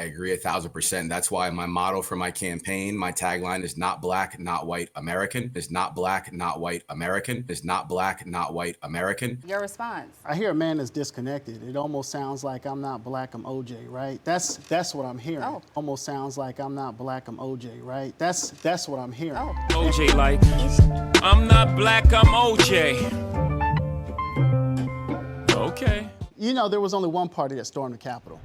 agree 1,000%. That's why my motto for my campaign, my tagline is not black, not white, American. Is not black, not white, American. Is not black, not white, American. Your response? I hear a man that's disconnected. It almost sounds like I'm not black, I'm OJ, right? That's what I'm hearing. Oh. Almost sounds like I'm not black, I'm OJ, right? That's what I'm hearing. Oh. OJ like, I'm not black, I'm OJ. Okay. You know, there was only one party that stormed the Capitol.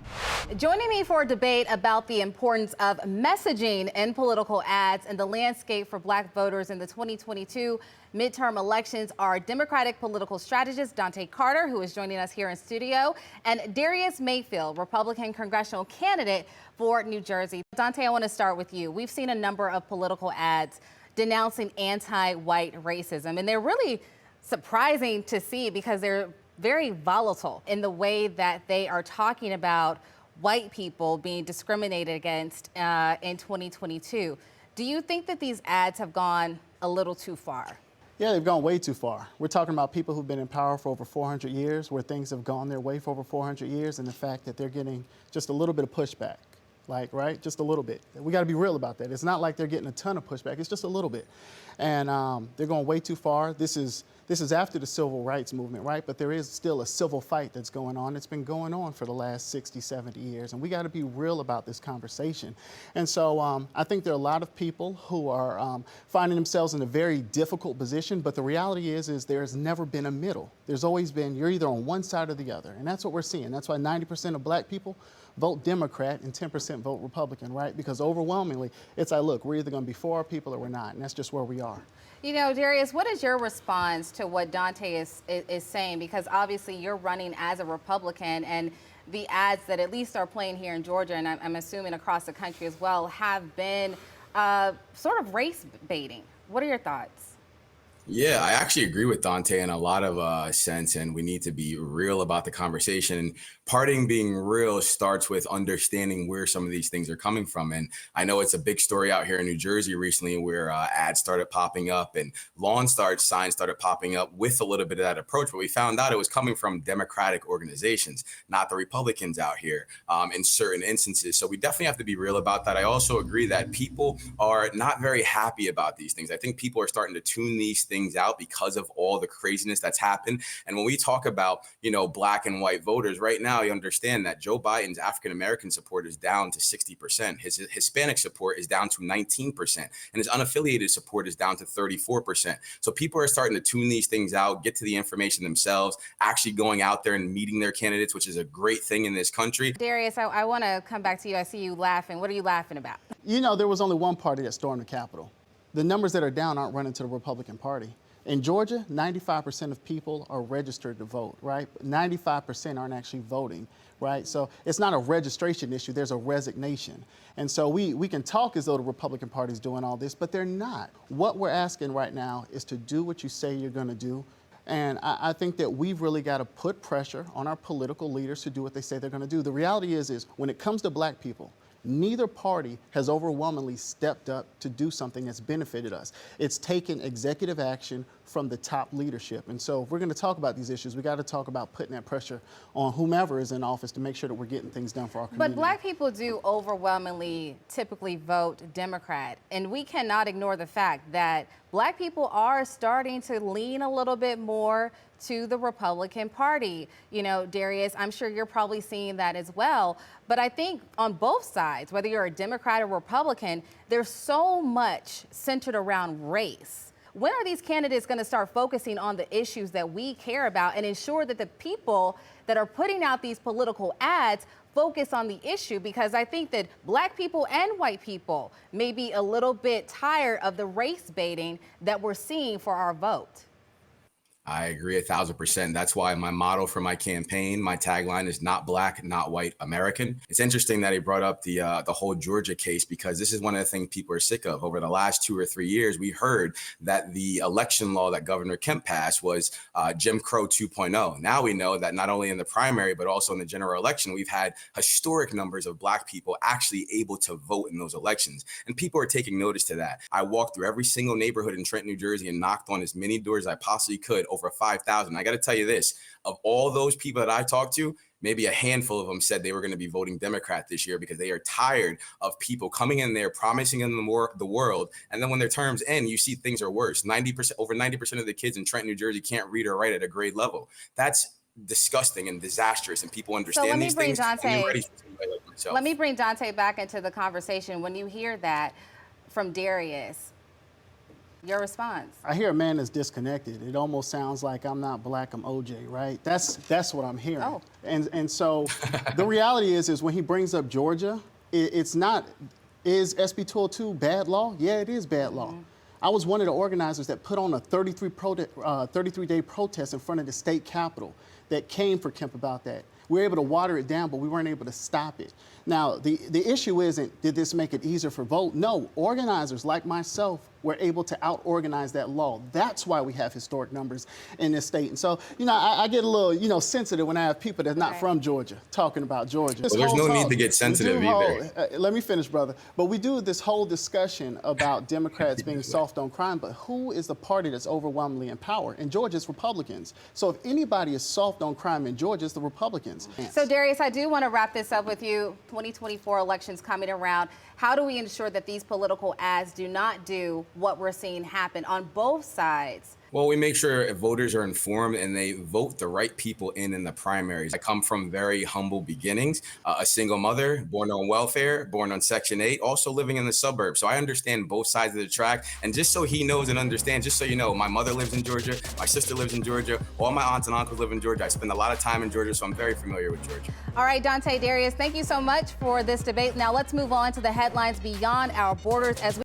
Joining me for a debate about the importance of messaging in political ads and the landscape for black voters in the 2022 midterm elections are Democratic political strategist Dontaye Carter, who is joining us here in studio, and Darius Mayfield, Republican congressional candidate for New Jersey. Dontaye, I want to start with you. We've seen a number of political ads denouncing anti-white racism, and they're really surprising to see because they're very volatile in the way that they are talking about white people being discriminated against in 2022. Do you think that these ads have gone a little too far? Yeah, they've gone way too far. We're talking about people who've been in power for over 400 years, where things have gone their way for over 400 years, and the fact that they're getting just a little bit of pushback. Like, right? Just a little bit. We got to be real about that. It's not like they're getting a ton of pushback. It's just a little bit. And they're going way too far. This is after the civil rights movement, right? But there is still a civil fight that's going on. It's been going on for the last 60, 70 years. And we got to be real about this conversation. And so I think there are a lot of people who are finding themselves in a very difficult position. But the reality is there's never been a middle. There's always been, you're either on one side or the other. And that's what we're seeing. That's why 90% of black people vote Democrat and 10% vote Republican, right? Because overwhelmingly, it's like, look, we're either going to be for our people or we're not. And that's just where we are. You know, Darius, what is your response to what Dontaye is saying? Because obviously you're running as a Republican, and the ads that at least are playing here in Georgia, and I'm assuming across the country as well, have been sort of race baiting. What are your thoughts? Yeah, I actually agree with Dontaye in a lot of sense, and we need to be real about the conversation. And parting being real starts with understanding where some of these things are coming from. And I know it's a big story out here in New Jersey recently where ads started popping up and lawn signs started popping up with a little bit of that approach. But we found out it was coming from Democratic organizations, not the Republicans out here in certain instances. So we definitely have to be real about that. I also agree that people are not very happy about these things. I think people are starting to tune these things out because of all the craziness that's happened. And when we talk about, you know, black and white voters right now, you understand that Joe Biden's African-American support is down to 60%. His Hispanic support is down to 19%. And his unaffiliated support is down to 34%. So people are starting to tune these things out, get to the information themselves, actually going out there and meeting their candidates, which is a great thing in this country. Darius, I want to come back to you. I see you laughing. What are you laughing about? You know, there was only one party that stormed the Capitol. The numbers that are down aren't running to the Republican Party. In Georgia, 95% of people are registered to vote, right? 95% aren't actually voting, right? So it's not a registration issue, there's a resignation. And so we can talk as though the Republican Party is doing all this, but they're not. What we're asking right now is to do what you say you're gonna do. And I think that we've really got to put pressure on our political leaders to do what they say they're gonna do. The reality is when it comes to black people, neither party has overwhelmingly stepped up to do something that's benefited us. It's taken executive action from the top leadership. And so if we're going to talk about these issues, we got to talk about putting that pressure on whomever is in office to make sure that we're getting things done for our community. But black people do overwhelmingly typically vote Democrat. And we cannot ignore the fact that black people are starting to lean a little bit more to the Republican Party. You know, Darius, I'm sure you're probably seeing that as well. But I think on both sides, whether you're a Democrat or Republican, there's so much centered around race. When are these candidates going to start focusing on the issues that we care about and ensure that the people that are putting out these political ads focus on the issue? Because I think that black people and white people may be a little bit tired of the race baiting that we're seeing for our vote. I agree 1,000%. That's why my motto for my campaign, my tagline is not black, not white, American. It's interesting that he brought up the whole Georgia case, because this is one of the things people are sick of. Over the last 2 or 3 years, we heard that the election law that Governor Kemp passed was Jim Crow 2.0. Now we know that not only in the primary, but also in the general election, we've had historic numbers of black people actually able to vote in those elections. And people are taking notice to that. I walked through every single neighborhood in Trenton, New Jersey, and knocked on as many doors as I possibly could, over 5,000. I got to tell you this, of all those people that I talked to, maybe a handful of them said they were going to be voting Democrat this year because they are tired of people coming in there promising them the world, and then when their terms end, you see things are worse. Over 90% of the kids in Trenton, New Jersey can't read or write at a grade level. That's disgusting and disastrous, and people understand these things. Let me bring Dontaye back into the conversation. When you hear that from Darius, your response? I hear a man that's disconnected. It almost sounds like I'm not black, I'm OJ, right? That's what I'm hearing. Oh. And so the reality is when he brings up Georgia, it's not, is SB 202 bad law? Yeah, it is bad law. I was one of the organizers that put on a 33-day protest in front of the state capitol that came for Kemp about that. We were able to water it down, but we weren't able to stop it. Now, the issue isn't, did this make it easier for Volt? No, organizers like myself were able to out-organize that law. That's why we have historic numbers in this state. And so, I get a little, sensitive when I have people that's not from Georgia talking about Georgia. Well, there's no need to get sensitive either. Let me finish, brother. But we do this whole discussion about Democrats being soft on crime, but who is the party that's overwhelmingly in power? In Georgia, it's Republicans. So if anybody is soft on crime in Georgia, it's the Republicans. So, Darius, I do want to wrap this up with you. 2024 elections coming around. How do we ensure that these political ads do not do what we're seeing happen on both sides? Well, we make sure voters are informed and they vote the right people in the primaries. I come from very humble beginnings, a single mother, born on welfare, born on Section 8, also living in the suburbs. So I understand both sides of the track. And just so he knows and understands, just so you know, my mother lives in Georgia, my sister lives in Georgia, all my aunts and uncles live in Georgia. I spend a lot of time in Georgia, so I'm very familiar with Georgia. All right, Dontaye, Darius, thank you so much for this debate. Now let's move on to the headlines beyond our borders as we